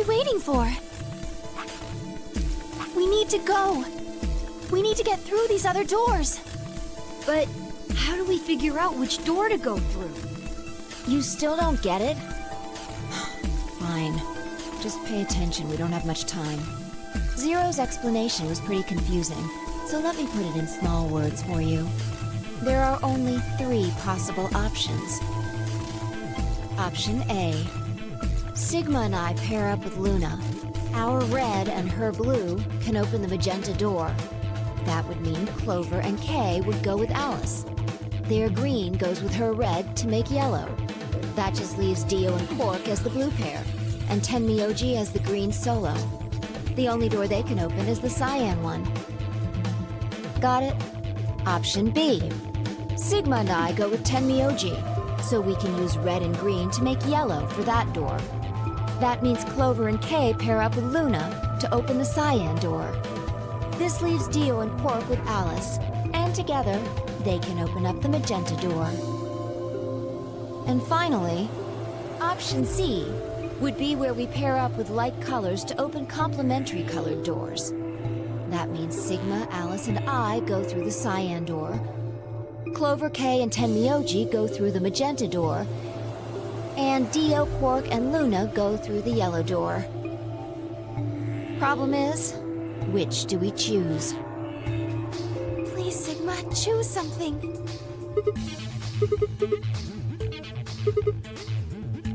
waiting for? We need to go. We need to get through these other doors. But how do we figure out which door to go through? You still don't get it? Fine. Just pay attention, we don't have much time. Zero's explanation was pretty confusing, so let me put it in small words for you. There are only 3 possible options. Option A. Sigma and I pair up with Luna. Our red and her blue can open the magenta door. That would mean Clover and Kay would go with Alice. Their green goes with her red to make yellow. That just leaves Dio and Quark as the blue pair, and Tenmyoji as the green solo. The only door they can open is the cyan one. Got it? Option B. Sigma and I go with Tenmyoji, so we can use red and green to make yellow for that door. That means Clover and Kay pair up with Luna to open the cyan door. This leaves Dio and Quark with Alice, and together, they can open up the magenta door. And finally, option C would be where we pair up with light colors to open complementary colored doors. That means Sigma, Alice, and I go through the cyan door. Clover, Kay, and Tenmyoji go through the magenta door. And Dio, Quark, and Luna go through the yellow door. Problem is, which do we choose? Please, Sigma, choose something.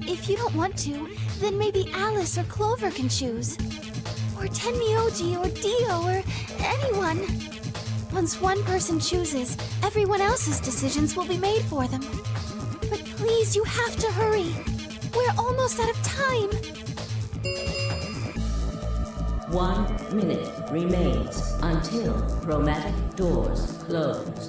If you don't want to, then maybe Alice or Clover can choose. Or Tenmyoji or Dio or anyone. Once one person chooses, everyone else's decisions will be made for them. But please, you have to hurry. We're almost out of time. 1 minute remains until chromatic doors close.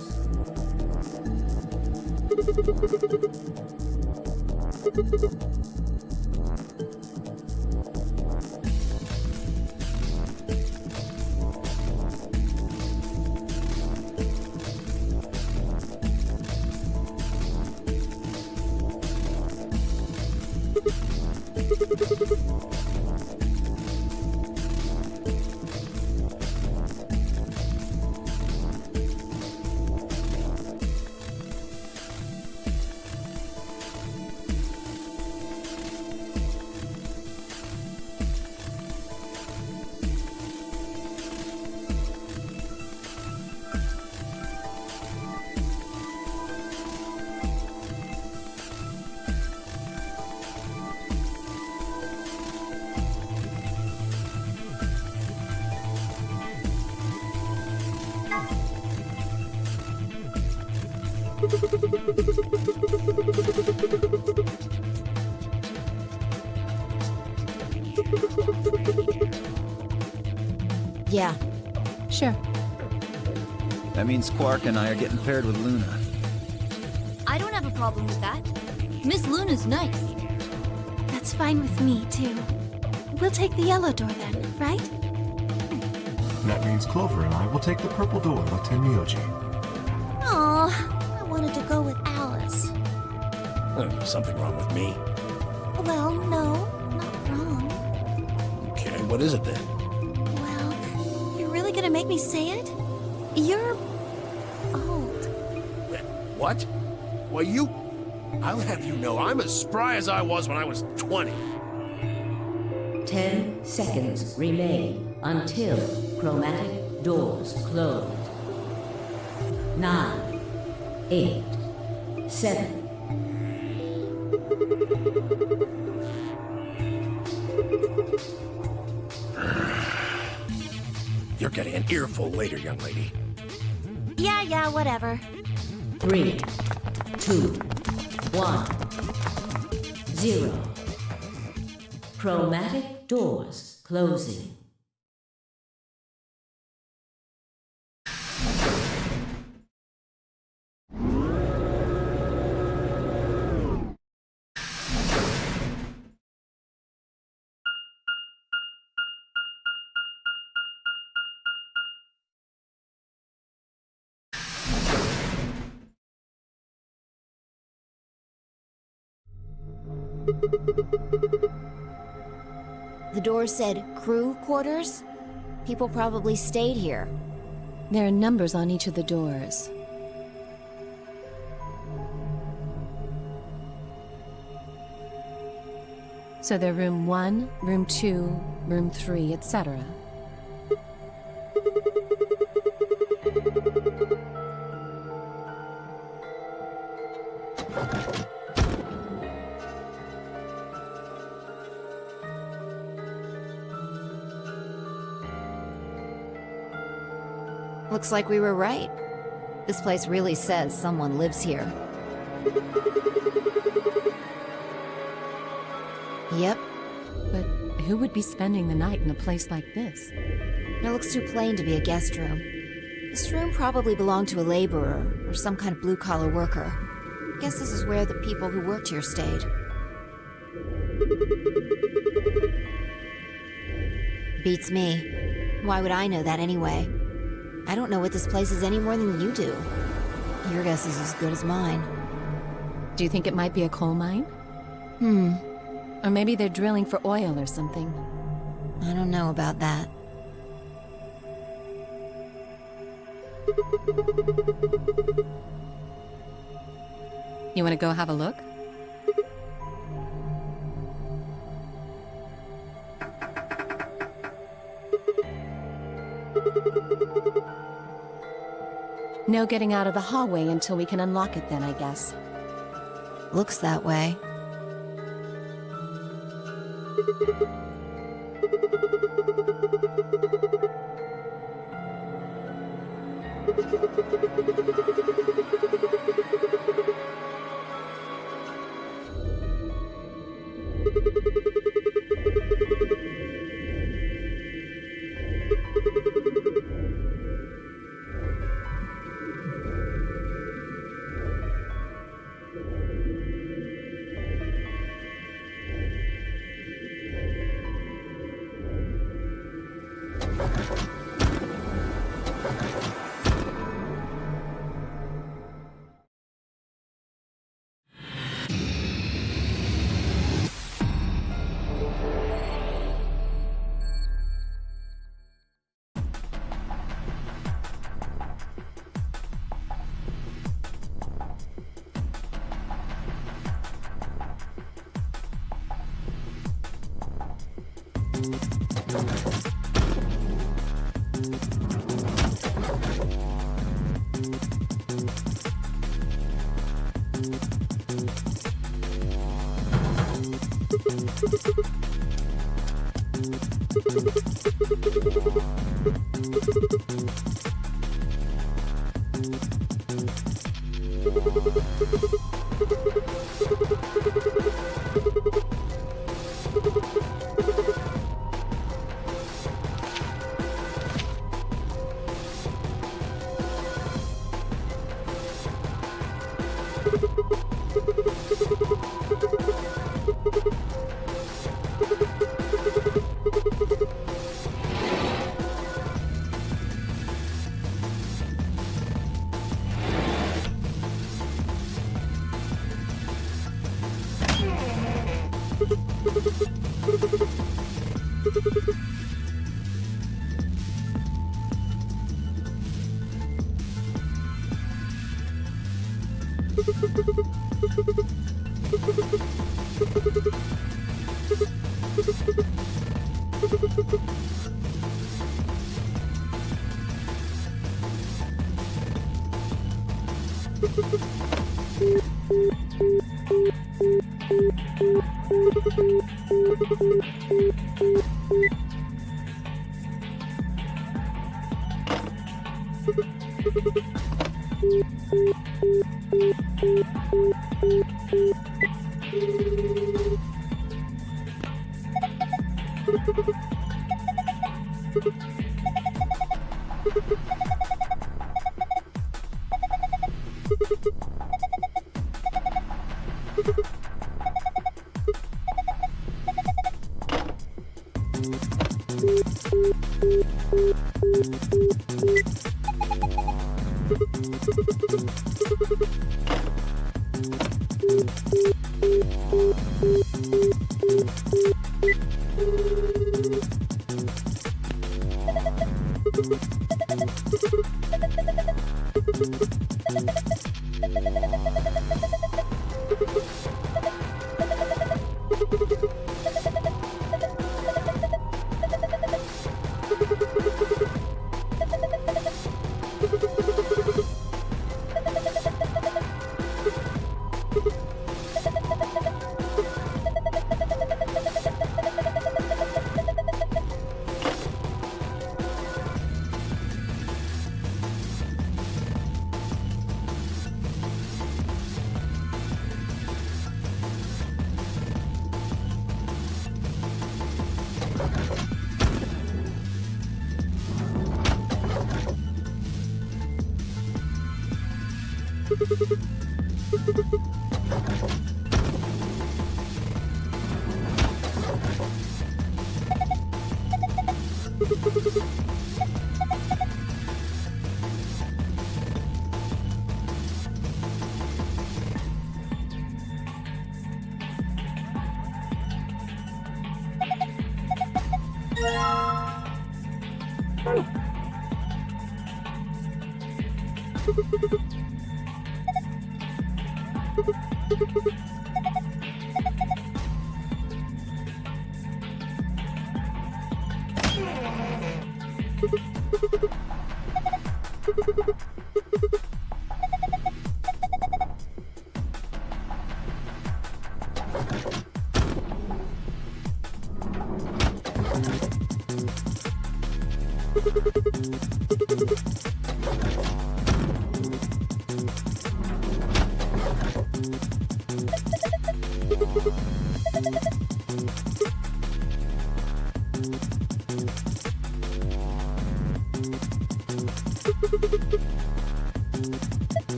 Yeah. Sure. That means Quark and I are getting paired with Luna. I don't have a problem with that. Miss Luna's nice. That's fine with me, too. We'll take the yellow door then, right? That means Clover and I will take the purple door with Tenmyoji. Aw, I wanted to go with Alice. Something wrong with me? Well, no, not wrong. Okay, what is it then? Well, you're really gonna make me say it? You're old. What? Well, I'll have you know, I'm as spry as I was when I was 20. 10 seconds remain until chromatic doors close. 9, 8, 7. You're getting an earful later, young lady. Yeah, whatever. 3, 2, 1, 0. Chromatic doors closing. The door said crew quarters? People probably stayed here. There are numbers on each of the doors. So they're room 1, room 2, room 3, etc. Looks like we were right. This place really says someone lives here. Yep, But who would be spending the night in a place like this? it looks too plain to be a guest room. This room probably belonged to a laborer or some kind of blue-collar worker. Guess this is where the people who worked here stayed. Beats me. Why would I know that anyway? I don't know what this place is any more than you do. Your guess is as good as mine. Do you think it might be a coal mine? Or maybe they're drilling for oil or something. I don't know about that. You want to go have a look? No getting out of the hallway until we can unlock it then, I guess. Looks that way.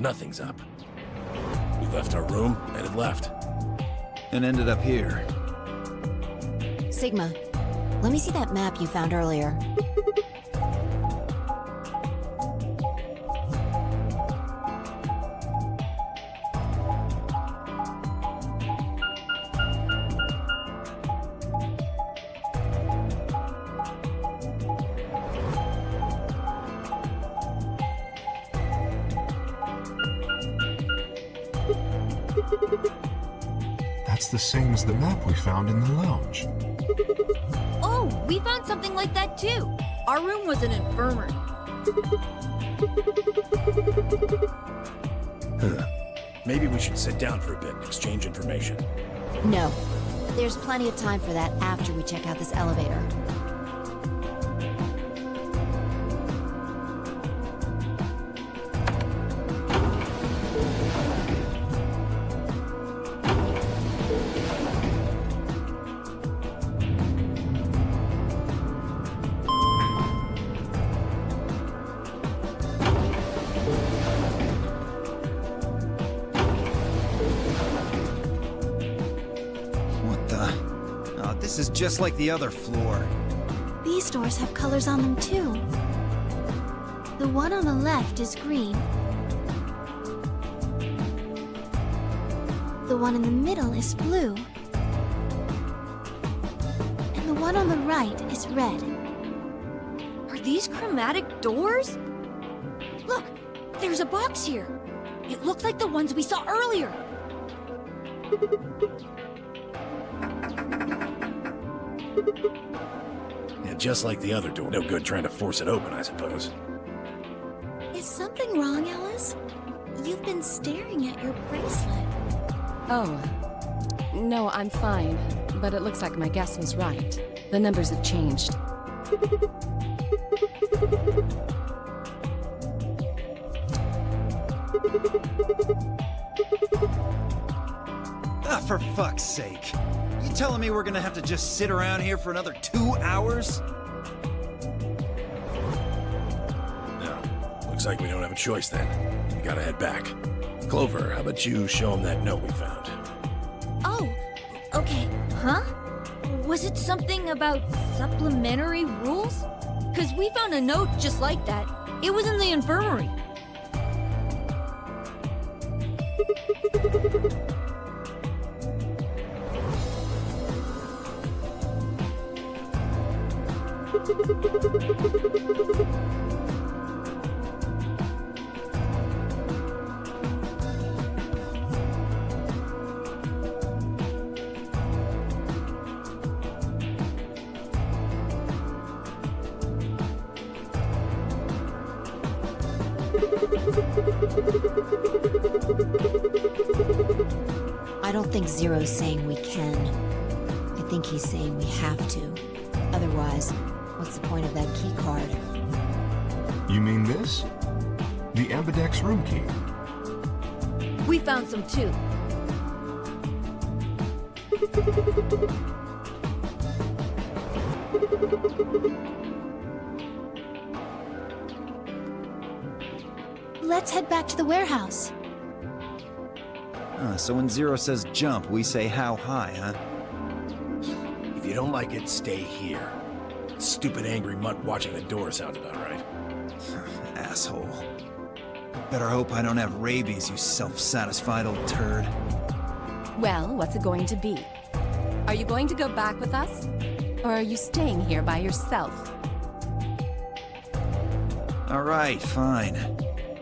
Nothing's up. You Left our room, headed left. And ended up here. Sigma, let me see that map you found earlier. That's the same as the map we found in the lounge. Oh, we found something like that too. Our room was an infirmary. Maybe we should sit down for a bit and exchange information. No. There's plenty of time for that after we check out this elevator. What the? Oh, this is just like the other floor. These doors have colors on them too. The one on the left is green. The one in the middle is blue. And the one on the right is red. Are these chromatic doors? Look, there's a box here. It looks like the ones we saw earlier. Yeah, just like the other door. No good trying to force it open, I suppose. Is something wrong, Alice? You've been staring at your bracelet. Oh. No, I'm fine. But it looks like my guess was right. The numbers have changed. Ah, for fuck's sake. You telling me we're gonna have to just sit around here for another 2 hours? No. Looks like we don't have a choice then. We gotta head back. Clover, how about you show them that note we found? Oh, okay. Huh? Was it something about supplementary rules? Because we found a note just like that. It was in the infirmary. I don't think Zero's saying we can. I think he's saying we have to. Otherwise, what's the point of that key card? You mean this? The Ambidex room key. We found some too. Let's head back to the warehouse. So when Zero says jump, we say how high, huh? If you don't like it, stay here. Stupid angry mutt watching the door sounds about right. Asshole. Better hope I don't have rabies, you self-satisfied old turd. Well, what's it going to be? Are you going to go back with us? Or are you staying here by yourself? All right, fine.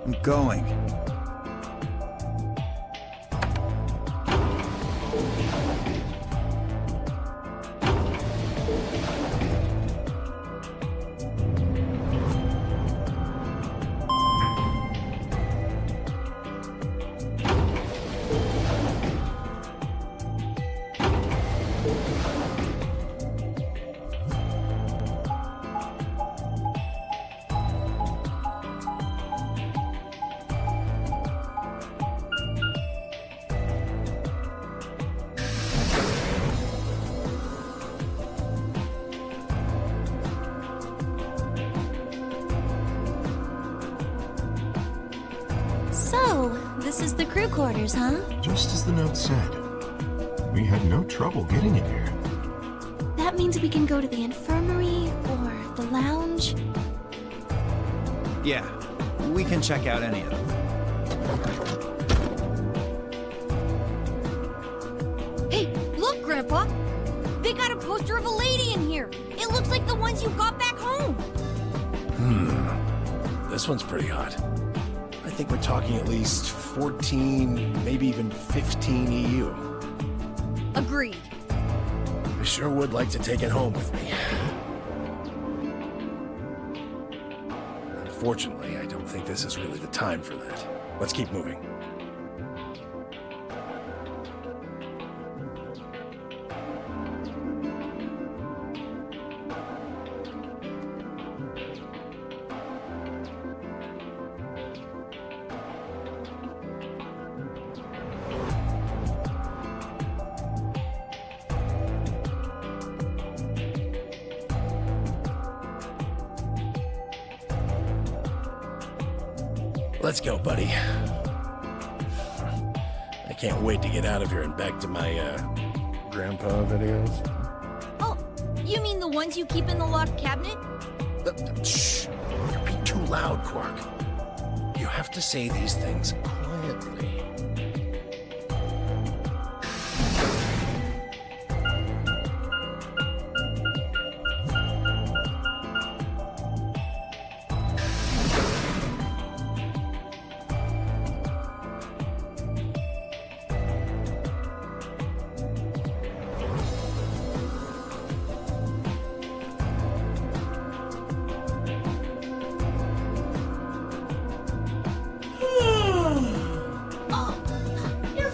I'm going. This is the crew quarters, huh? Just as the note said. We had no trouble getting in here. That means we can go to the infirmary or the lounge. Yeah, we can check out any of them. Hey, look, Grandpa! They got a poster of a lady in here! It looks like the ones you got back home! This one's pretty hot. I think we're talking at least 14, maybe even 15 EU. Agreed. I sure would like to take it home with me. Unfortunately, I don't think this is really the time for that. Let's keep moving. Let's go, buddy. I can't wait to get out of here and back to my, grandpa videos. Oh, you mean the ones you keep in the locked cabinet? Shh! You're being too loud, Quark. You have to say these things quietly.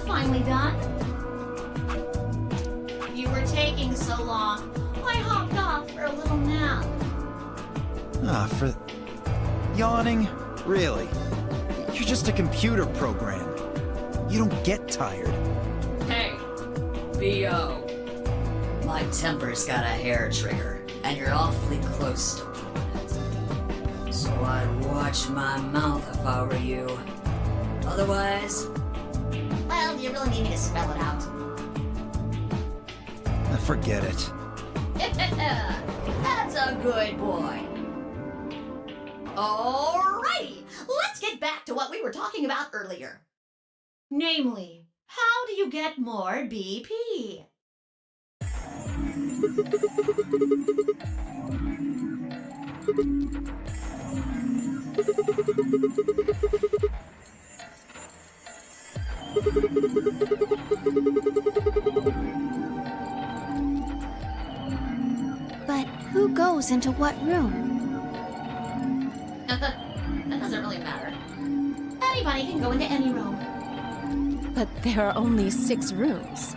Finally done? You were taking so long. I hopped off for a little nap. For... Yawning? Really? You're just a computer program. You don't get tired. Hey, B.O. My temper's got a hair trigger, and you're awfully close to pulling it. So I'd watch my mouth if I were you. Otherwise... Well, you really need me to spell it out. Forget it. That's a good boy. Alrighty, let's get back to what we were talking about earlier. Namely, how do you get more BP? But who goes into what room? That doesn't really matter. Anybody can go into any room. But there are only 6 rooms.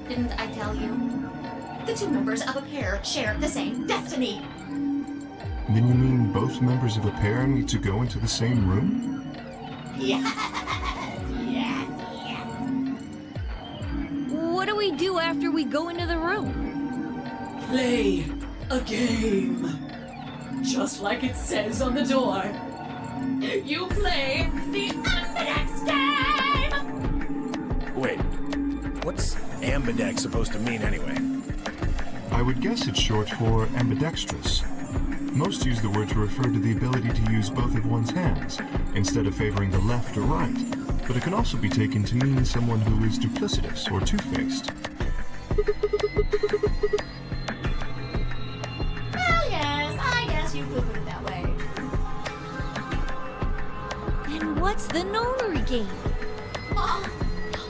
Didn't I tell you? The two members of a pair share the same destiny. Then you mean both members of a pair need to go into the same room? Yes. What do we do after we go into the room? Play a game. Just like it says on the door. You play the Ambidex game! Wait, what's ambidex supposed to mean anyway? I would guess it's short for ambidextrous. Most use the word to refer to the ability to use both of one's hands, instead of favoring the left or right. But it can also be taken to mean someone who is duplicitous or two-faced. Well, yes, I guess you could put it that way. And what's the Nonary game? Oh,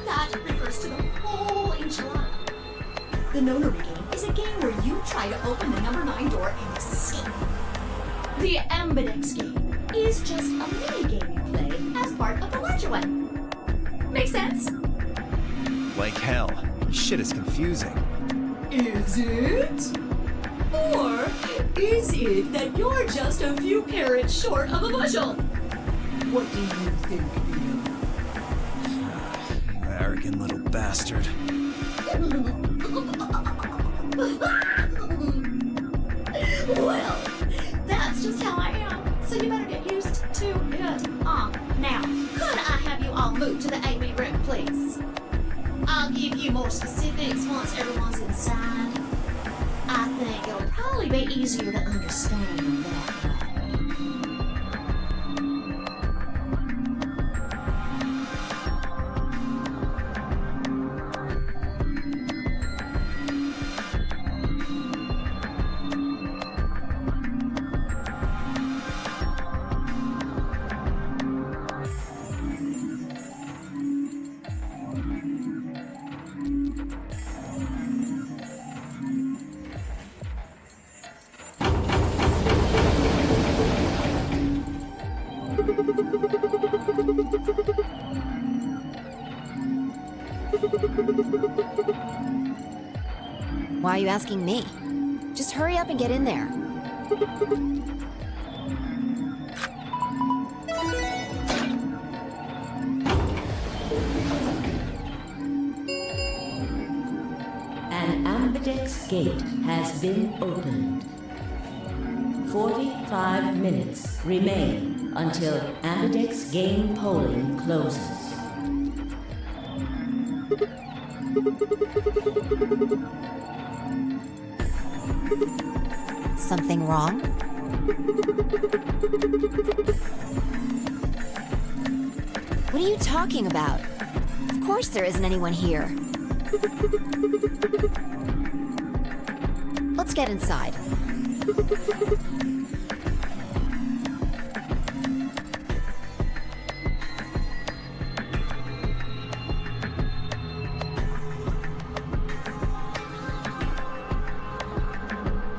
that refers to the whole enchilada. The Nonary game is a game where you try to open the number 9 door and escape. The Ambidex game is just a mini game you play as part of the larger one. Make sense? Like hell. This shit is confusing. Is it? Or is it that you're just a few carrots short of a bushel? What do you think, Theo? You arrogant little bastard. Well, that's just how I am, so you better get used to it. Now, could I have you all move to the AV room, please. I'll give you more specifics once everyone's inside. I think it'll probably be easier to understand that way. Why are you asking me? Just hurry up and get in there. An ambidex gate has been opened. 45 minutes remain until ambidex game polling closes. Something wrong? What are you talking about? Of course there isn't anyone here. Let's get inside.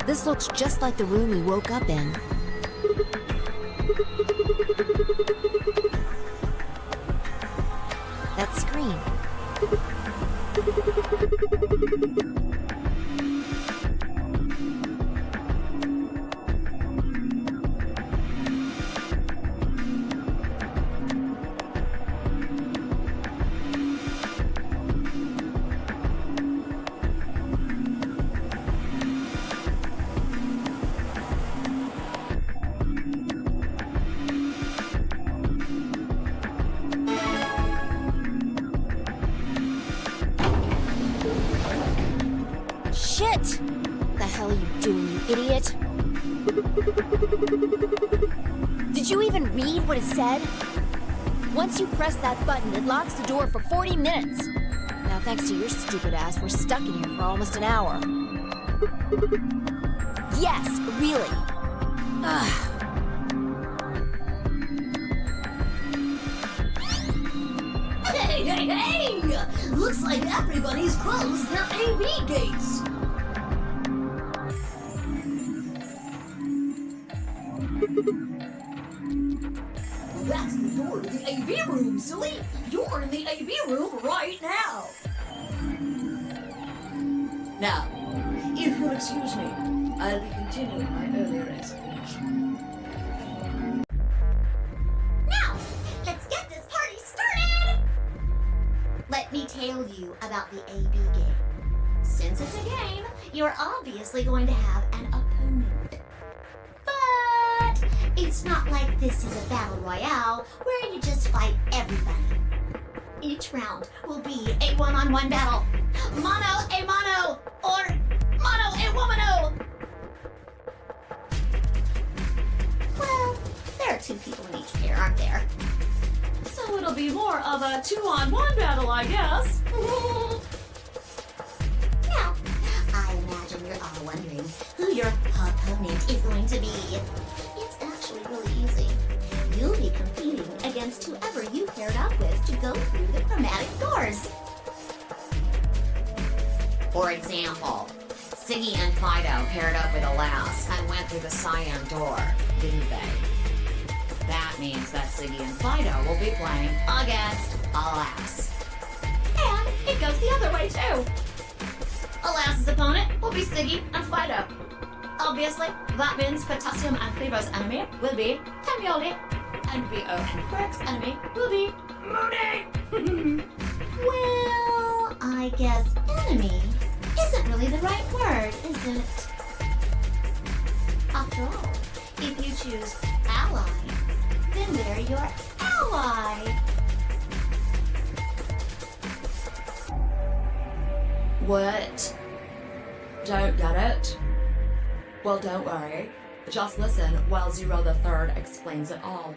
This looks just like the room we woke up in. That screen. Shit! The hell are you doing, you idiot? Did you even read what it said? Once you press that button, it locks the door for 40 minutes. Now, thanks to your stupid ass, we're stuck in here for almost an hour. Yes, really. Ugh. Hey, hey, hey! Looks like everybody's closed their AV gates. That's the door to the AV room, silly. You're in the AV room right now. Now, if you'll excuse me, I'll be continuing my earlier explanation. Now, let's get this party started! Let me tell you about the AB game. Since it's a game, you're obviously going to have an opponent. But it's not like this is a battle royale where you just fight everybody. Each round will be a one-on-one battle. Mono a mono, or mono a womano. Well, there are two people in each pair, aren't there? So it'll be more of a two-on-one battle, I guess. Now, I imagine you're all wondering who your opponent is going to be. It's actually really easy. You'll be competing against whoever you paired up with to go through the chromatic doors. For example, Siggy and Fido paired up with Alas and went through the cyan door, didn't they? That means that Siggy and Fido will be playing against Alas. And it goes the other way too. Alas's opponent will be Siggy and Fido. Obviously, that means Potassium and Clevo's enemy will be Tamioli, and VO and Quirk's enemy will be Moody. Well, I guess enemy isn't really the right word, is it? After all, if you choose ally, then they're your ally. What? Don't get it? Well, don't worry. Just listen while Zero the Third explains it all.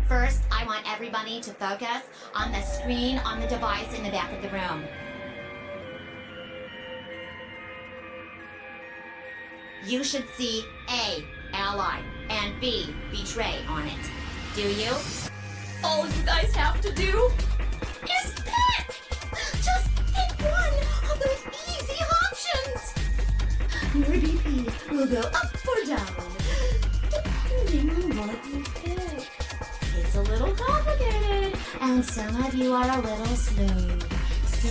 First, I want everybody to focus on the screen on the device in the back of the room. You should see A, ally, and B, betray on it. Do you? All you guys have to do is pick! Just pick one of those easy options! Your BP will go up or down, depending on what you pick. It's a little complicated, and some of you are a little slow. So,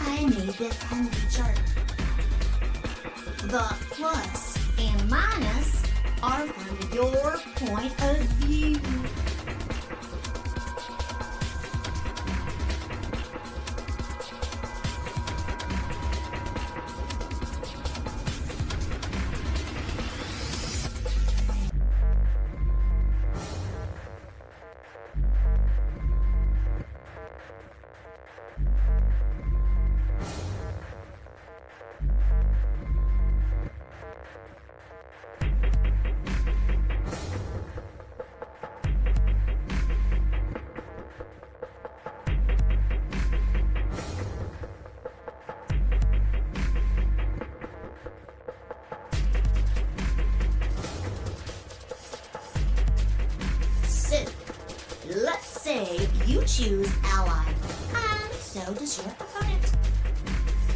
I made this handy chart. The plus and minus are from your point of view. So, let's say you choose ally, and so does your opponent.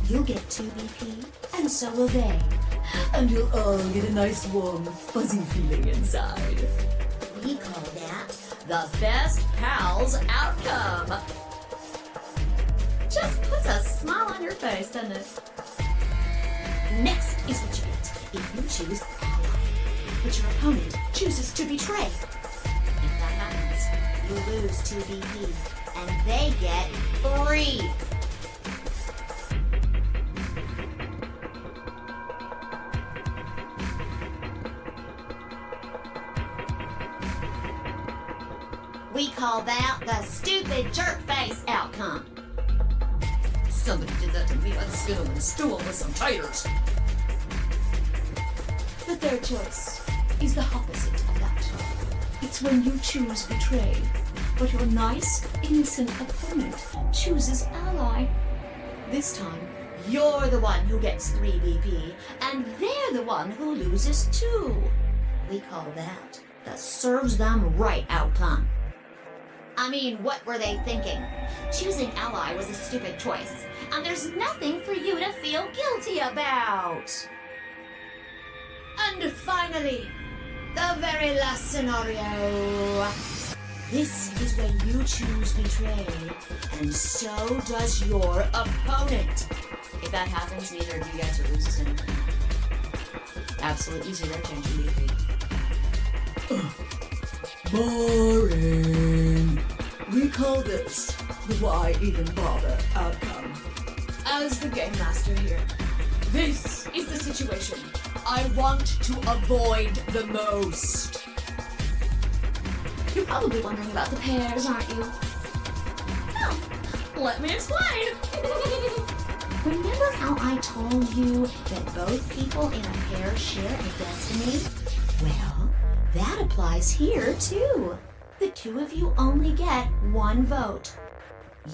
You'll get 2 BP, and so will they. And you'll all get a nice warm, fuzzy feeling inside. We call that The best pals outcome. Just puts a smile on your face, doesn't it? next is what you get if you choose ally, but your opponent chooses to betray. If that happens, you lose 2 BP, and they get 3. We call that the stupid jerk face outcome. Somebody did that to me. I'd spit on the stool with some taters. The third choice is the opposite of that. It's when you choose betray, but your nice, innocent opponent chooses ally. This time, you're the one who gets 3 BP, and they're the one who loses 2. We call that the serves them right outcome. I mean, what were they thinking? Choosing ally was a stupid choice, and there's nothing for you to feel guilty about. And finally, the very last scenario. This is when you choose betray, and so does your opponent. If that happens, neither of you guys are loses anything. Absolutely zero change in BP. Boring. We call this the why even bother outcome. As the game master here, this is the situation I want to avoid the most. You're probably wondering about the pairs, aren't you? No, let me explain. Remember how I told you that both people in a pair share a destiny? Well, that applies here too. The 2 of you only get 1 vote.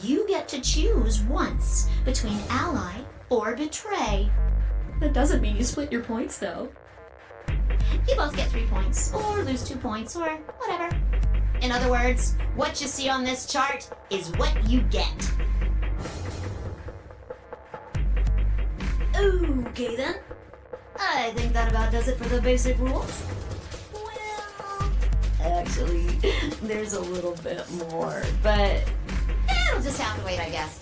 You get to choose once between ally or betray. That doesn't mean you split your points, though. You both get 3 points, or lose 2 points, or whatever. In other words, what you see on this chart is what you get. Okay then. I think that about does it for the basic rules. Well, actually, there's a little bit more, but it'll just have to wait, I guess.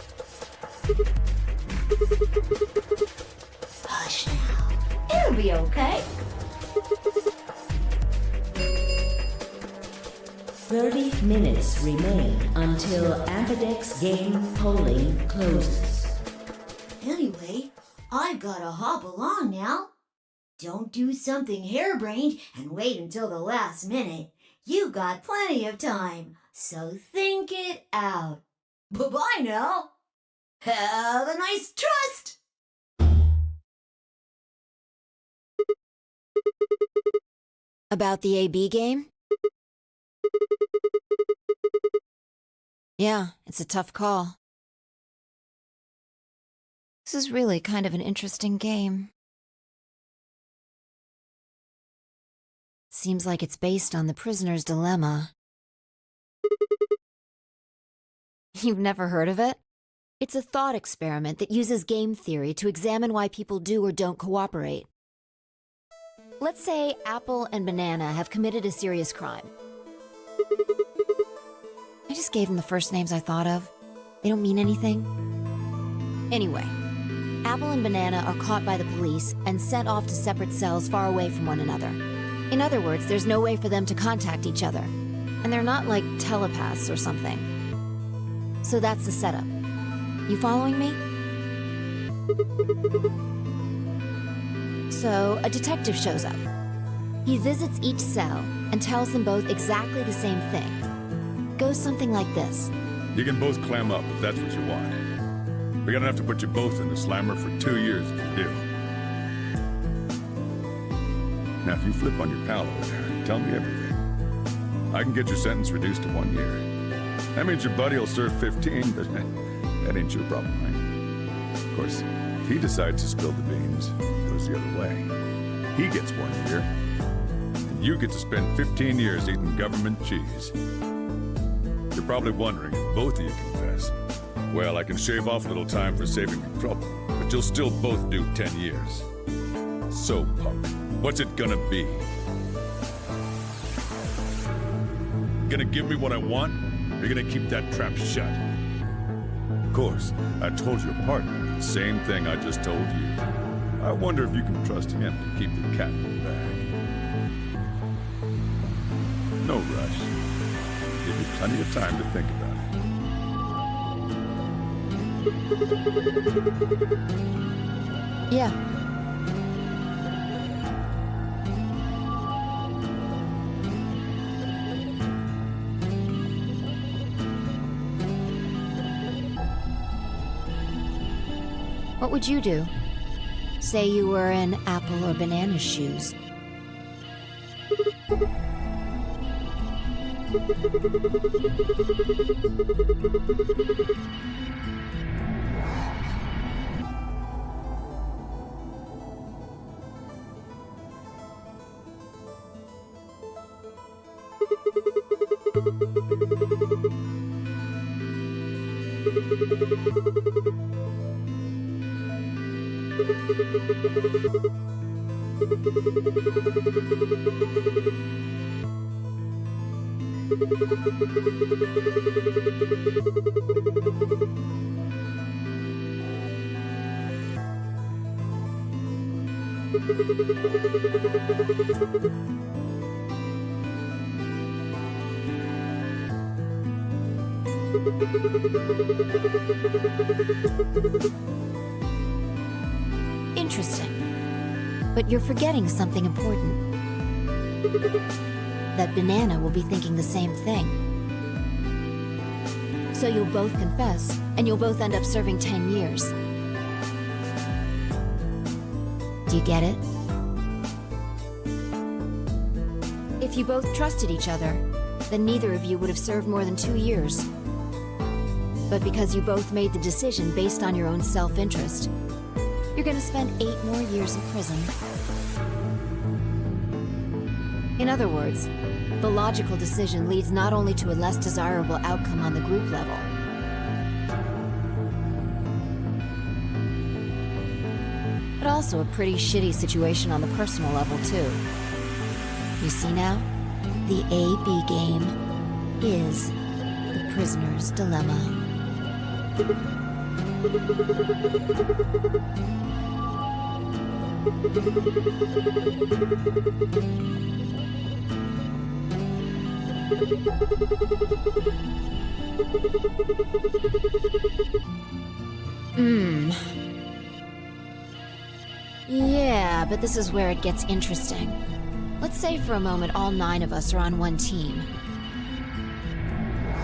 Hush now. it'll be okay. 30 minutes remain until Ambidex game polling closes. Anyway, I've gotta hop along now. Don't do something harebrained and wait until the last minute. You got plenty of time, so think it out. Bye-bye now. Have a nice trust! About the AB game? Yeah, it's a tough call. This is really kind of an interesting game. Seems like it's based on the prisoner's dilemma. You've never heard of it? It's a thought experiment that uses game theory to examine why people do or don't cooperate. Let's say Apple and Banana have committed a serious crime. I just gave them the first names I thought of. They don't mean anything. Anyway, Apple and Banana are caught by the police and sent off to separate cells far away from one another. In other words, there's no way for them to contact each other. And they're not like telepaths or something. So that's the setup. You following me? So, a detective shows up. He visits each cell and tells them both exactly the same thing. Goes something like this. You can both clam up if that's what you want. We're gonna have to put you both in the slammer for 2 years if you do. Now, if you flip on your pal over there, tell me everything. I can get your sentence reduced to 1 year. That means your buddy will serve 15, but that ain't your problem, right? Of course, if he decides to spill the beans, it goes the other way. He gets 1 year, and you get to spend 15 years eating government cheese. You're probably wondering if both of you confess. Well, I can shave off a little time for saving you trouble, but you'll still both do 10 years. So, punk, what's it gonna be? Gonna give me what I want? Or you gonna keep that trap shut? Of course, I told your partner the same thing I just told you. I wonder if you can trust him to keep the cat in the bag. No rush. Give you plenty of time to think about it. Yeah. What would you do? Say you were in Apple or Banana's shoes. Interesting. But you're forgetting something important. That Banana will be thinking the same thing. So you'll both confess, and you'll both end up serving 10 years. Do you get it? If you both trusted each other, then neither of you would have served more than 2 years. But because you both made the decision based on your own self-interest, you're gonna spend 8 more years in prison. In other words, the logical decision leads not only to a less desirable outcome on the group level, but also a pretty shitty situation on the personal level, too. You see now? The AB game is the prisoner's dilemma. Yeah, but this is where it gets interesting. Let's say for a moment all 9 of us are on one team.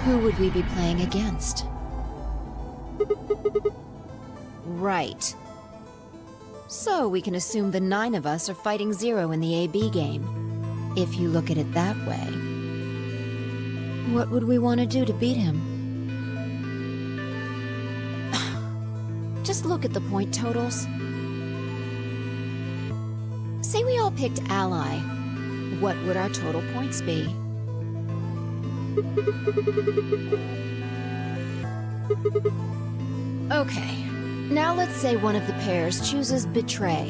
Who would we be playing against? Right. So we can assume the 9 of us are fighting Zero in the AB game. If you look at it that way. What would we want to do to beat him? Just look at the point totals. Say we all picked Ally. What would our total points be? Okay, now let's say one of the pairs chooses Betray.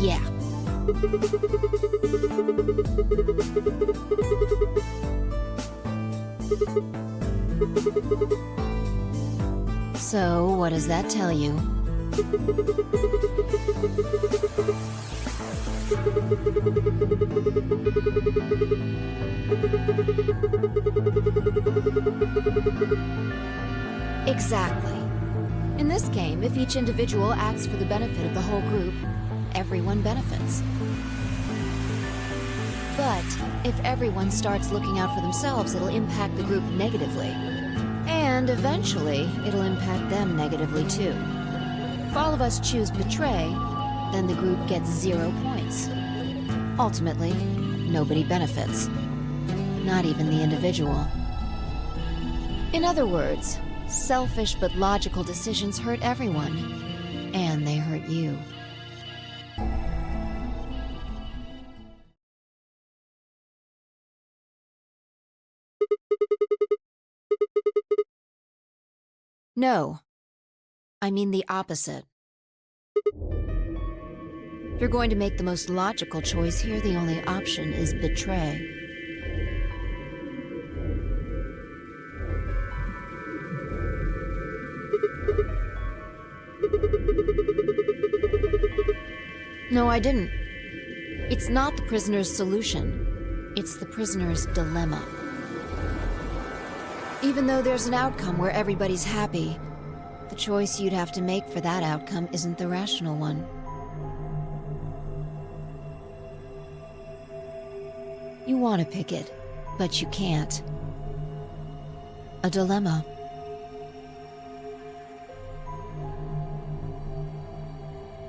Yeah. So, what does that tell you? Exactly. In this game, if each individual acts for the benefit of the whole group, everyone benefits. But if everyone starts looking out for themselves, it'll impact the group negatively. And eventually, it'll impact them negatively too. If all of us choose Betray, then the group gets 0 points. Ultimately, nobody benefits. Not even the individual. In other words, selfish but logical decisions hurt everyone. And they hurt you. No. I mean the opposite. If you're going to make the most logical choice here, the only option is Betray. No, I didn't. It's not the prisoner's solution. It's the prisoner's dilemma. Even though there's an outcome where everybody's happy, the choice you'd have to make for that outcome isn't the rational one. You want to pick it, but you can't. A dilemma.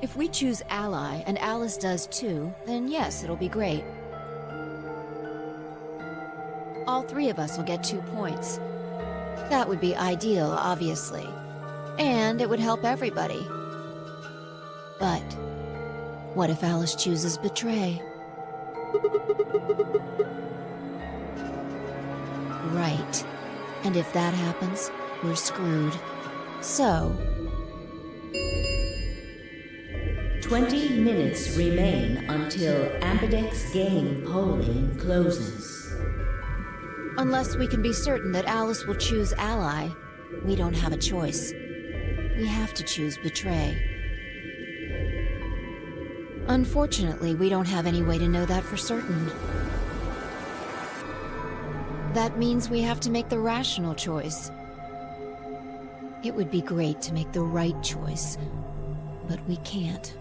If we choose Ally, and Alice does too, then yes, it'll be great. All 3 of us will get 2 points. That would be ideal, obviously. And it would help everybody. But what if Alice chooses Betray? Right. And if that happens, we're screwed. So... 20 minutes remain until Ambidex game polling closes. Unless we can be certain that Alice will choose Ally, we don't have a choice. We have to choose Betray. Unfortunately, we don't have any way to know that for certain. That means we have to make the rational choice. It would be great to make the right choice, but we can't.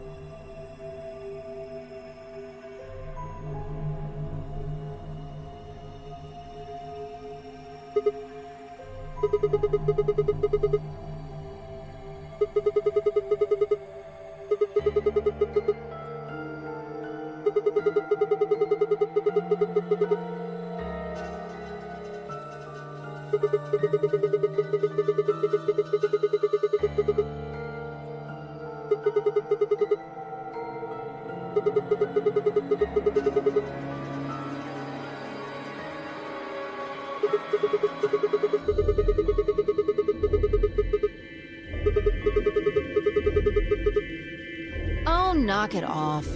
Oh, knock it off.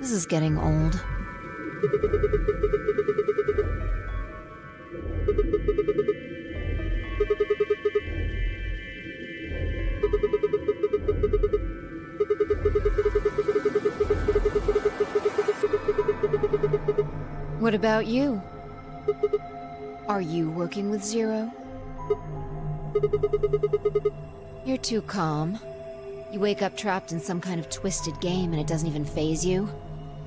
This is getting old. What about you? Are you working with Zero? You're too calm. You wake up trapped in some kind of twisted game and it doesn't even faze you?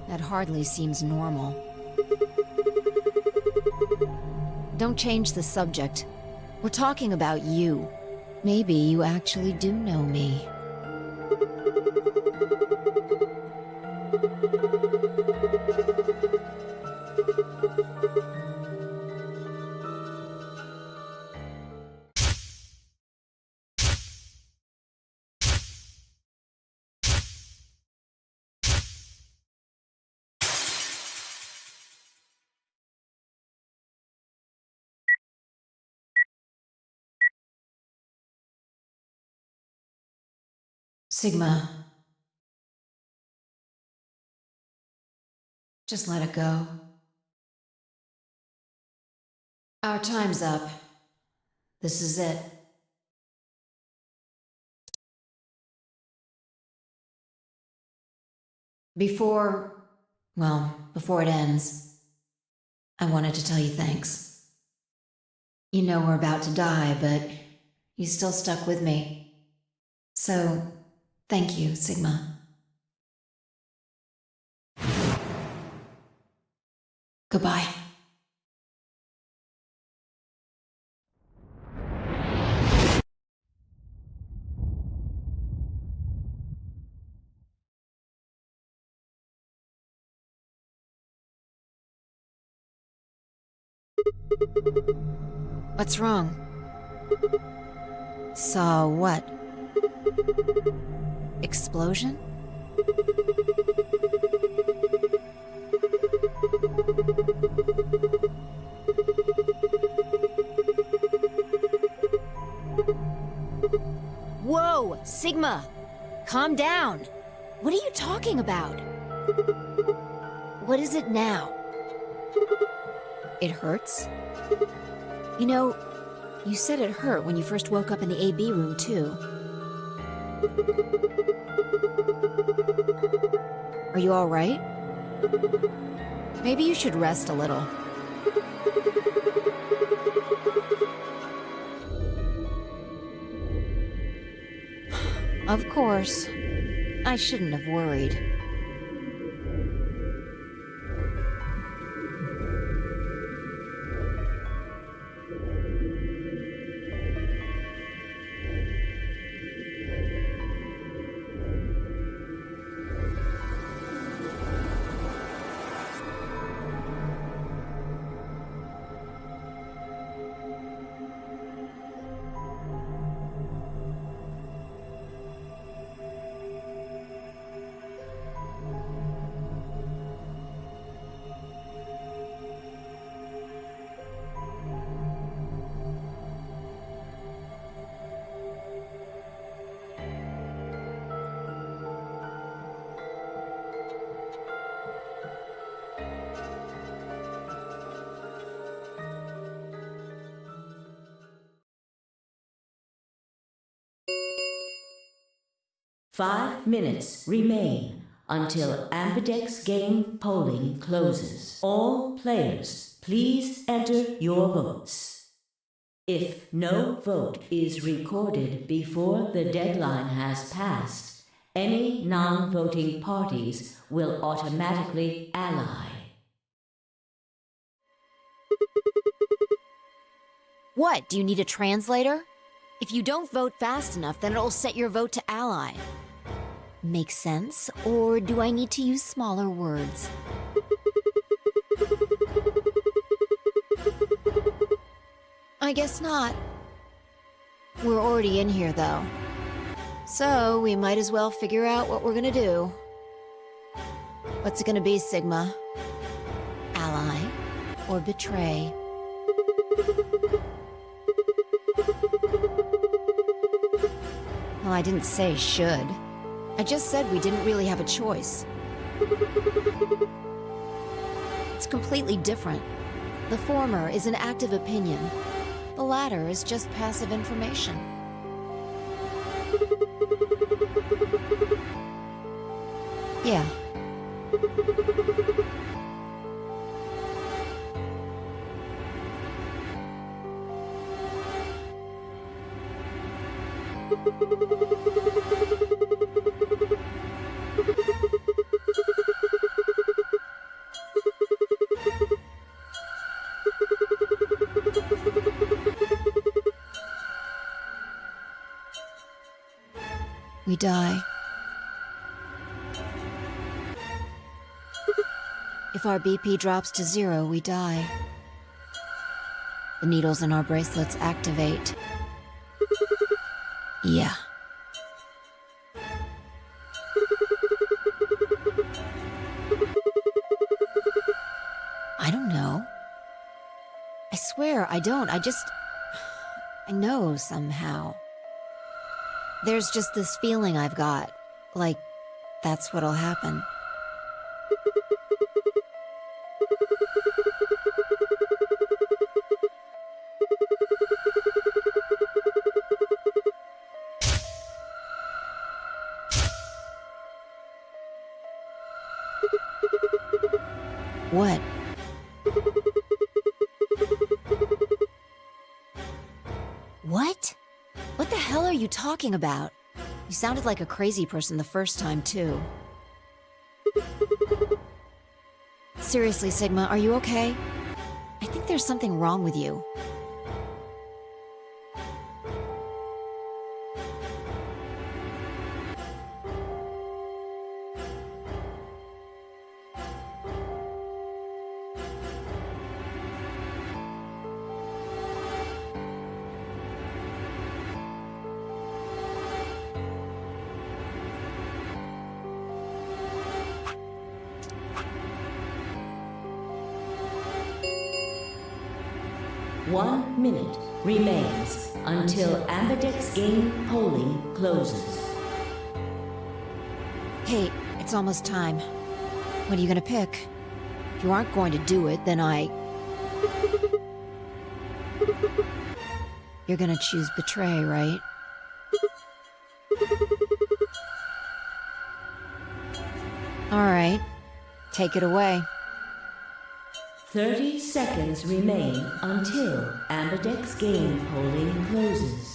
That hardly seems normal. Don't change the subject. We're talking about you. Maybe you actually do know me. Sigma. Just let it go. Our time's up. This is it. Before it ends, I wanted to tell you thanks. You know we're about to die, but you still stuck with me. So, thank you, Sigma. Goodbye. What's wrong? Saw what? Explosion? Whoa, Sigma! Calm down! What are you talking about? What is it now? It hurts? You know, you said it hurt when you first woke up in the AB room, too. Are you all right? Maybe you should rest a little. Of course. I shouldn't have worried. Five minutes remain until Ambidex game polling closes. All players, please enter your votes. If no vote is recorded before the deadline has passed, any non-voting parties will automatically ally. What, do you need a translator? If you don't vote fast enough, then it'll set your vote to ally. Make sense? Or do I need to use smaller words? I guess not. We're already in here, though. So, we might as well figure out what we're gonna do. What's it gonna be, Sigma? Ally or betray? Well, I didn't say should. I just said we didn't really have a choice. It's completely different. The former is an active opinion. The latter is just passive information. Yeah. We die. If our BP drops to 0, we die. The needles in our bracelets activate. Yeah. I don't know. I swear, I don't. I know somehow. There's just this feeling I've got, like that's what'll happen. What? What? What the hell are you talking about? You sounded like a crazy person the first time, too. Seriously, Sigma, are you okay? I think there's something wrong with you. One minute remains until Ambidex game polling closes. Hey, it's almost time. What are you gonna pick? If you aren't going to do it, then You're gonna choose betray, right? Alright. Take it away. 30 seconds remain until Ambidex game polling closes.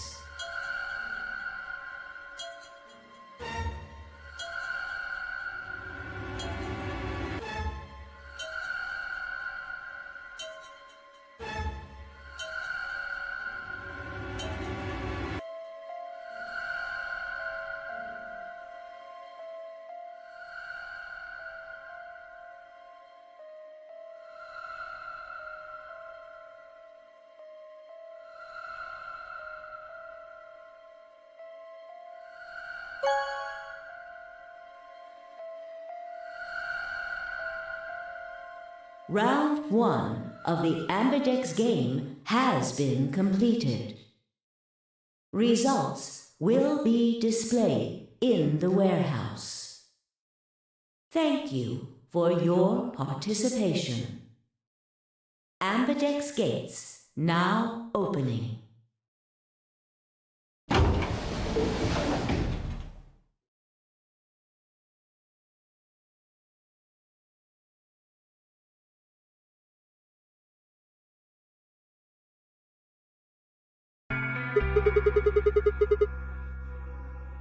Round 1 of the Ambidex game has been completed. Results will be displayed in the warehouse. Thank you for your participation. Ambidex gates now opening.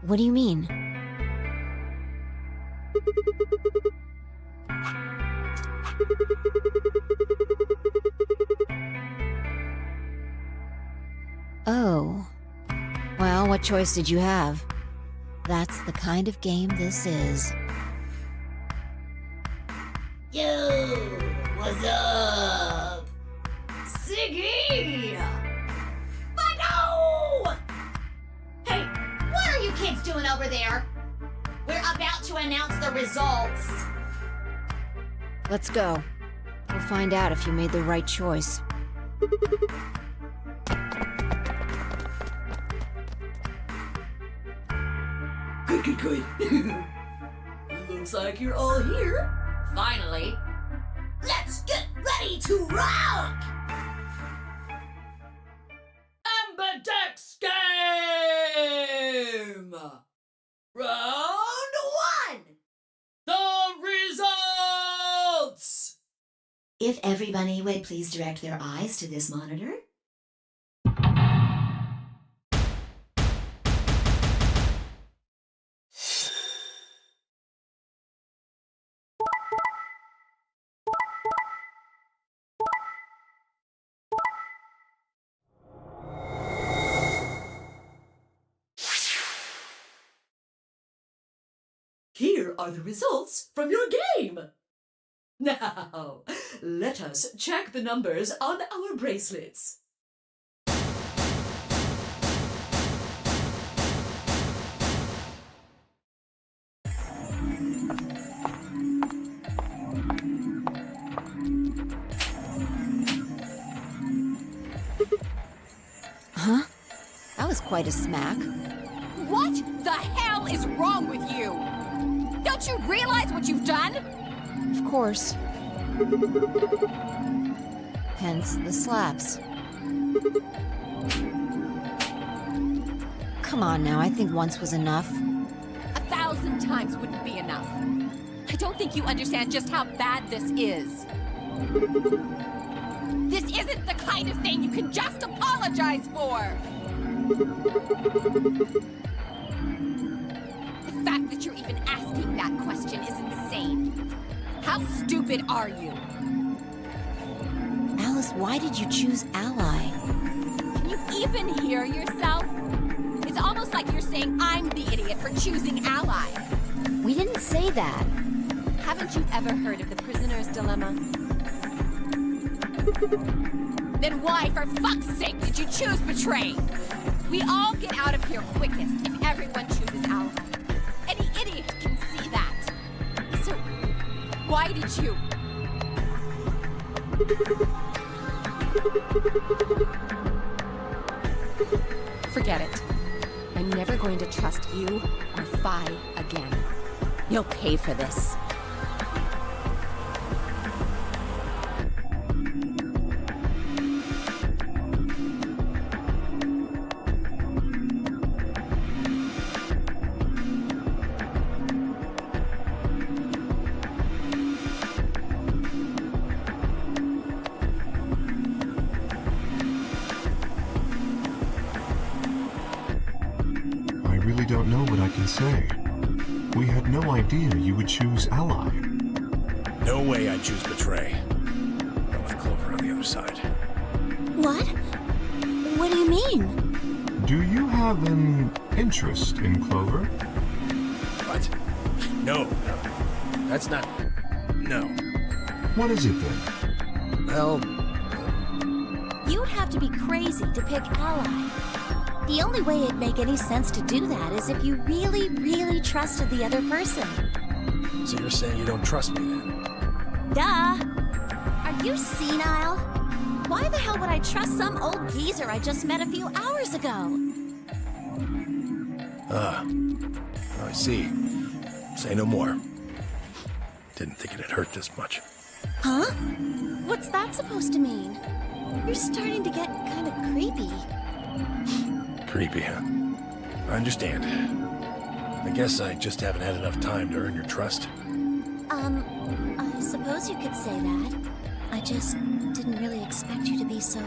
What do you mean? Oh. Well, what choice did you have? That's the kind of game this is. Yo, what's up? Siggy! No! Hey, what are you kids doing over there? We're about to announce the results. Let's go. We'll find out if you made the right choice. Good. Looks like you're all here. Finally. Let's get ready to rock! Ambidex game! Round 1! The results! If everybody would please direct their eyes to this monitor. here are the results from your game. Now, let us check the numbers on our bracelets. Huh? That was quite a smack. What the hell is wrong with you? Don't you realize what you've done? Of course. Hence the slaps. Come on now, I think once was enough. 1,000 times wouldn't be enough. I don't think you understand just how bad this is. This isn't the kind of thing you can just apologize for! The fact that you're even asking that question is insane. How stupid are you? Alice, why did you choose Ally? Can you even hear yourself? It's almost like you're saying I'm the idiot for choosing Ally. We didn't say that. Haven't you ever heard of the prisoner's dilemma? Then why, for fuck's sake, did you choose Betray? We all get out of here quickest if everyone chooses Ally. Any idiot can see that. So, why did you? Forget it. I'm never going to trust you or Phi again. You'll pay for this. I don't know what I can say. We had no idea you would choose Ally. No way I'd choose Betray. Not with Clover on the other side. What? What do you mean? Do you have an interest in Clover? What? No. That's not... No. What is it then? Well... You'd have to be crazy to pick Ally. The only way it'd make any sense to do that is if you really, really trusted the other person. So you're saying you don't trust me then? Duh! Are you senile? Why the hell would I trust some old geezer I just met a few hours ago? I see. Say no more. Didn't think it'd hurt this much. Huh? What's that supposed to mean? You're starting to get kind of creepy. Creepy, huh? I understand. I guess I just haven't had enough time to earn your trust. I suppose you could say that. I just didn't really expect you to be so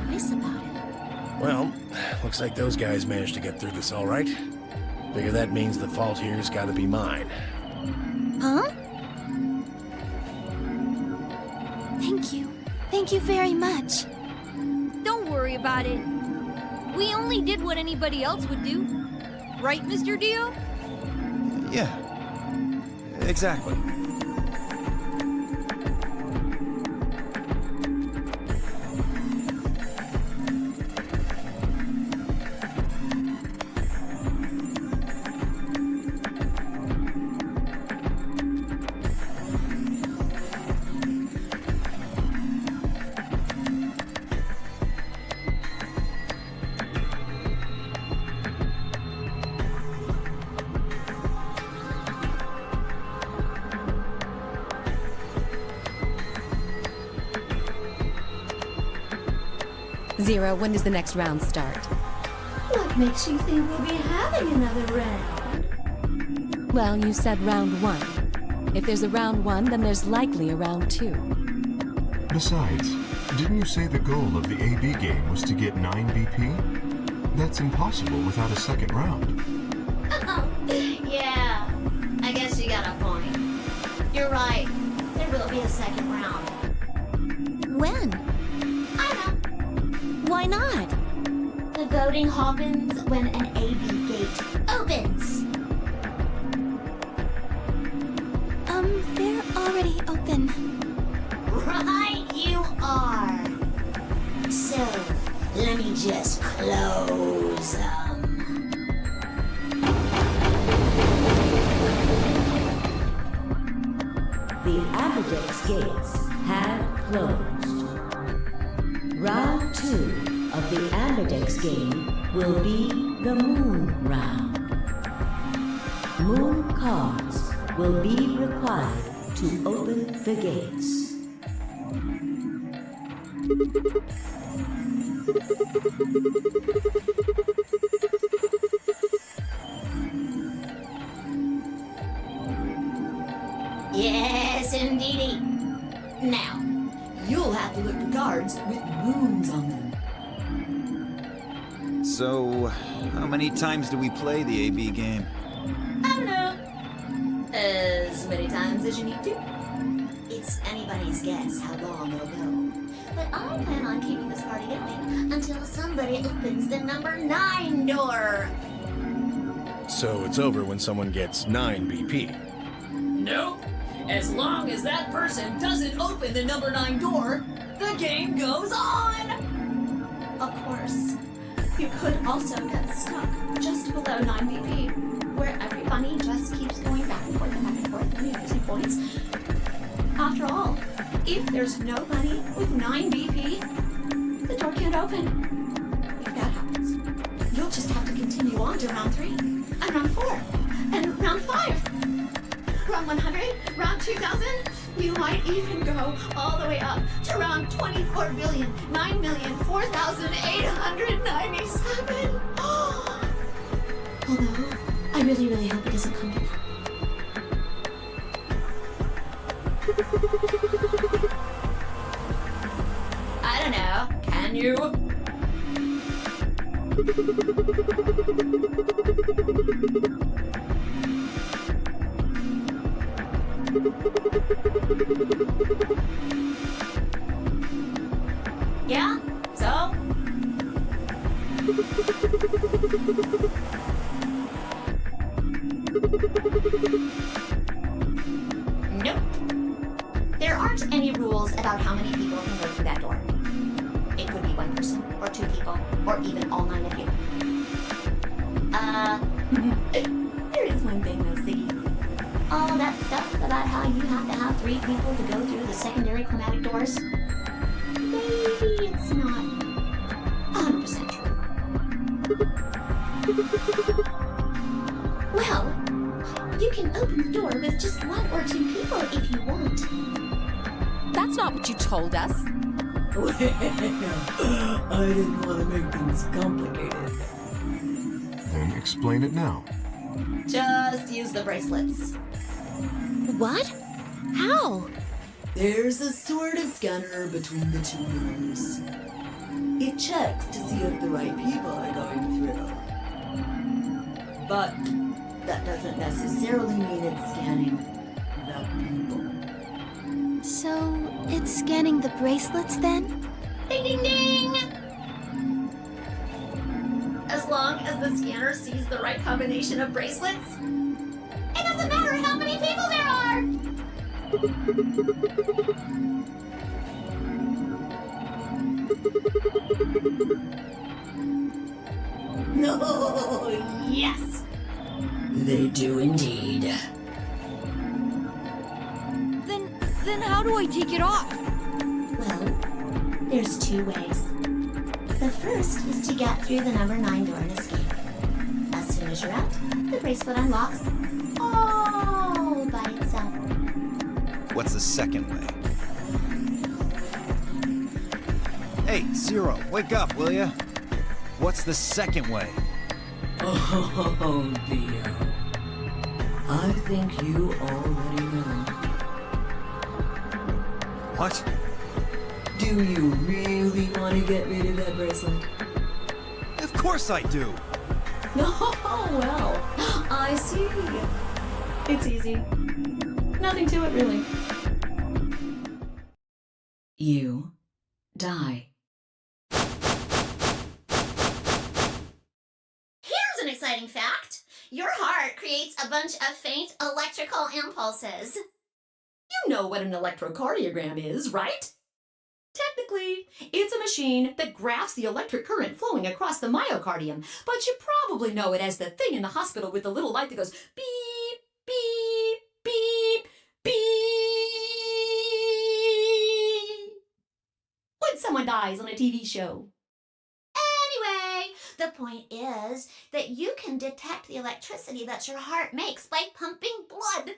nice about it. Well, looks like those guys managed to get through this all right. Figure that means the fault here's gotta be mine. Huh? Thank you. Thank you very much. Don't worry about it. We only did what anybody else would do. Right, Mr. Dio? Yeah. Exactly. Zero, when does the next round start? What makes you think we'll be having another round? Well, you said round one. If there's a round one, then there's likely a round two. Besides, didn't you say the goal of the AB game was to get 9 BP? That's impossible without a second round. Oh, yeah. I guess you got a point. You're right. There will be a second round. When? I know. Why not? The voting happens when an AB gate opens. already open. Right you are. So, let me just close them. The Ambidex gates have closed. Round 2 of the Ambidex game will be the Moon Round. Moon cards will be required to open the gates. Yes, indeedy. Now, You'll have to look for cards with moons on them. So, how many times do we play the AB game? I don't know. As many times as you need to. it's anybody's guess how long it'll go. But I plan on keeping this party going until somebody opens the number 9 door. So it's over when someone gets 9 BP. Nope. As long as that person doesn't open the number 9 door, the game goes on! Of course. You could also get stuck just below 9 BP, where every bunny just keeps going back and forth and back and forth and losing points. After all, if there's no bunny with 9 BP, the door can't open. If that happens, you'll just have to continue on to round 3, and round 4, and round 5. Round 100, round 2000, you might even go all the way up to round 24,009,004,897. Although, I really, really hope it doesn't come to that. I don't know. Can you? Yeah? So? Nope. There aren't any rules about how many people can go through that door. It could be 1 person, or 2 people, or even all 9 of you. There is one thing though, Ziggy. All that stuff about how you have to have 3 people to go through the secondary chromatic doors, maybe it's not 100% true. Well, you can open the door with just 1 or 2 people if you want. That's not what you told us. Well, I didn't want to make things complicated. Then explain it now. Just use the bracelets. What? How? There's a sort of scanner between the 2 doors. It checks to see if the right people are going through. But that doesn't necessarily mean it's scanning the people. So, it's scanning the bracelets then? Ding ding ding! As long as the scanner sees the right combination of bracelets, it doesn't matter how many people there are! No, Yes! they do indeed. Then how do I take it off? Well, there's 2 ways. The first is to get through the number 9 door and escape. As soon as you're out, the bracelet unlocks all by itself. What's the second way? Hey, Zero, wake up, will ya? What's the second way? Oh, Theo. I think you already know. What? Do you really want to get rid of that bracelet? Of course I do! Oh, well, I see. It's easy. Nothing to it, really. You die. Here's an exciting fact. Your heart creates a bunch of faint electrical impulses. You know what an electrocardiogram is, right? Technically, it's a machine that graphs the electric current flowing across the myocardium, but you probably know it as the thing in the hospital with the little light that goes beep, beep, beep, beep. When someone dies on a TV show. Anyway, the point is that you can detect the electricity that your heart makes by pumping blood.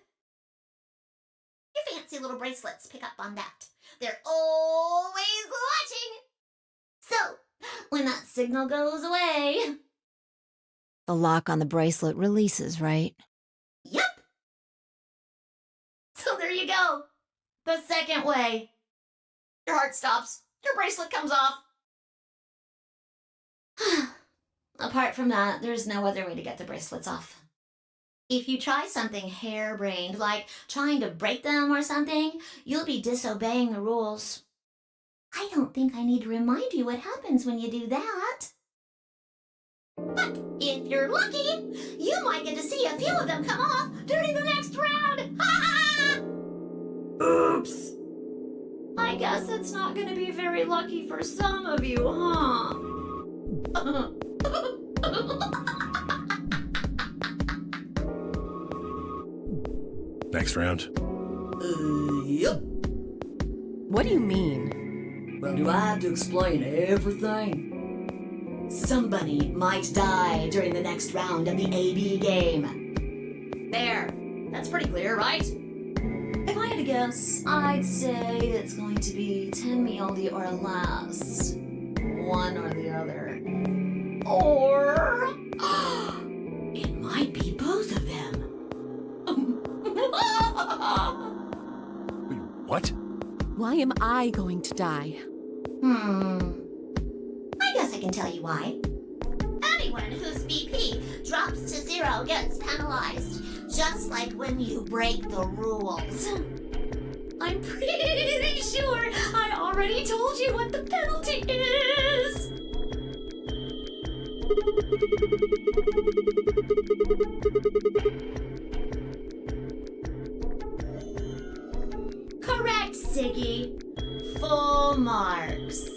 Your fancy little bracelets pick up on that. They're always watching. So, when that signal goes away... The lock on the bracelet releases, right? Yep. So there you go. The second way. Your heart stops. Your bracelet comes off. Apart from that, there's no other way to get the bracelets off. If you try something harebrained, like trying to break them or something, you'll be disobeying the rules. I don't think I need to remind you what happens when you do that. But if you're lucky, you might get to see a few of them come off during the next round. Oops. I guess it's not going to be very lucky for some of you, huh? Next round. Yep. What do you mean? Well, do I have to explain everything? Somebody might die during the next round of the AB game. There. That's pretty clear, right? If I had to guess, I'd say it's going to be 10 mealdy or less. One or the other. Or... it might be both of them. What? Why am I going to die? I guess I can tell you why. Anyone whose BP drops to 0 gets penalized, just like when you break the rules. I'm pretty sure I already told you what the penalty is. Correct, Siggy. Full marks.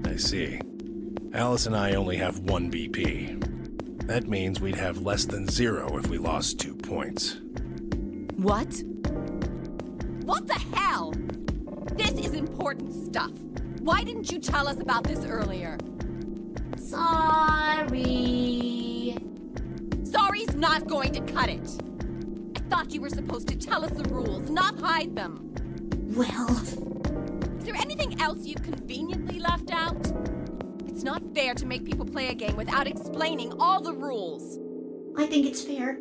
I see. Alice and I only have 1 BP. That means we'd have less than 0 if we lost 2 points. What? What the hell? This is important stuff. Why didn't you tell us about this earlier? Sorry. Sorry's not going to cut it. I thought you were supposed to tell us the rules, not hide them. Well... Is there anything else you've conveniently left out? It's not fair to make people play a game without explaining all the rules. I think it's fair.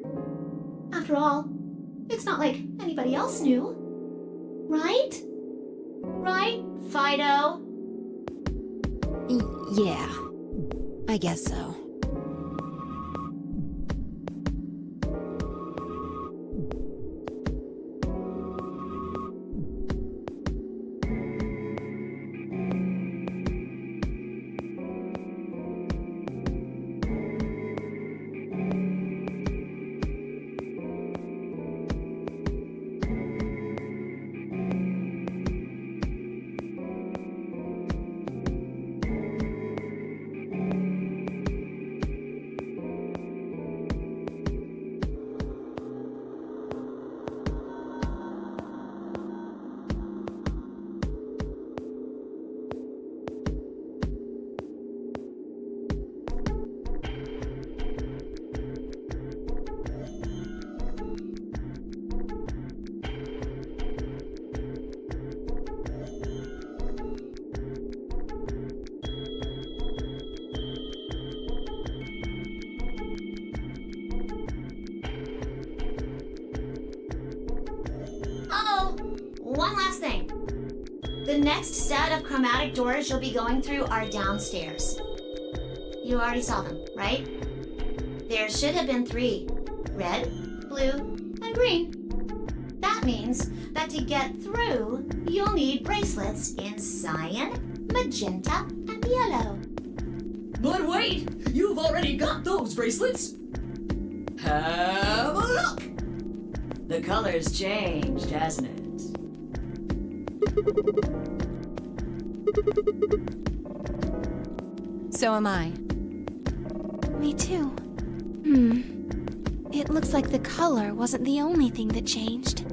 After all, it's not like anybody else knew. Right? Right, Fido? Yeah, I guess so. One last thing. The next set of chromatic doors you'll be going through are downstairs. You already saw them, right? There should have been 3. Red, blue, and green. That means that to get through, you'll need bracelets in cyan, magenta, and yellow. But wait! You've already got those bracelets! Have a look! The color's changed, hasn't it? So am I. Me too. It looks like the color wasn't the only thing that changed.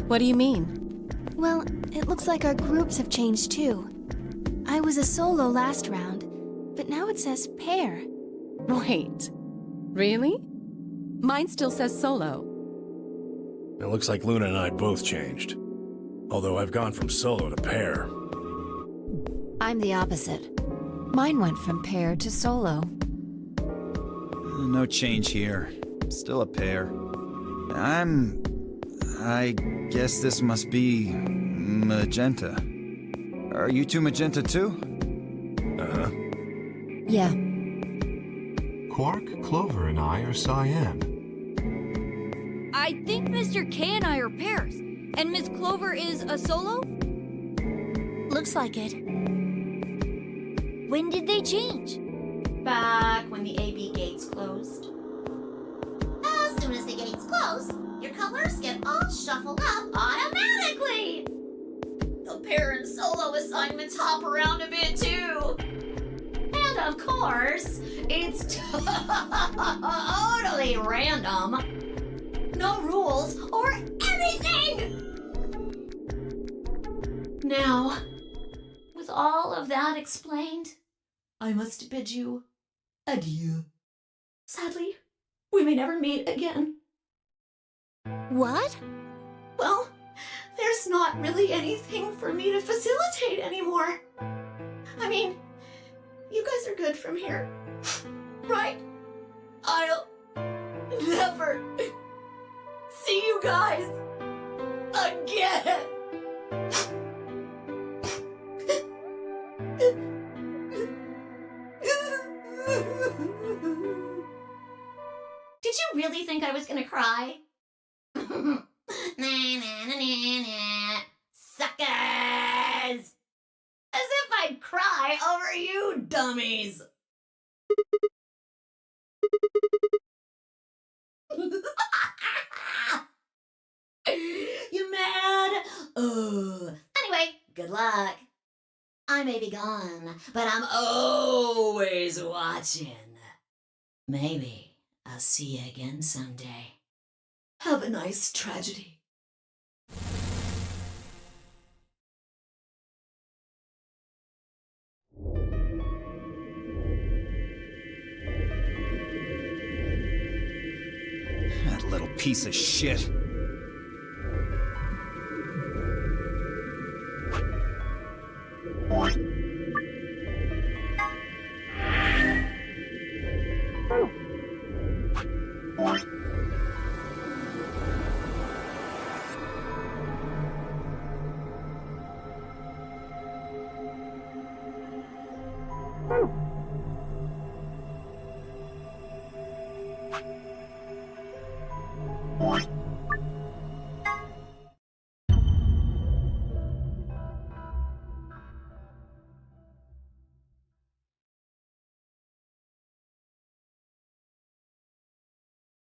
What do you mean? Well, it looks like our groups have changed too. I was a solo last round, but now it says pair. Wait. Really? Mine still says solo. It looks like Luna and I both changed. Although I've gone from solo to pair. I'm the opposite. Mine went from pair to solo. No change here. Still a pair. I guess this must be magenta. Are you two magenta too? Uh-huh. Yeah. Quark, Clover, and I are cyan. I think Mr. K and I are pairs, and Miss Clover is a solo? Looks like it. When did they change? Back when the AB gates closed. As soon as the gates close, your colors get all shuffled up automatically. The pair and solo assignments hop around a bit too. And of course, it's totally random. No rules or anything! Now, with all of that explained, I must bid you adieu. Sadly, we may never meet again. What? Well, there's not really anything for me to facilitate anymore. I mean, you guys are good from here, right? I'll never see you guys again. Did you really think I was gonna cry? Nah, nah, nah, nah, nah. Suckers! As if I'd cry over you dummies! You mad? Anyway, good luck. I may be gone, but I'm always watching. Maybe I'll see you again someday. Have a nice tragedy. That little piece of shit.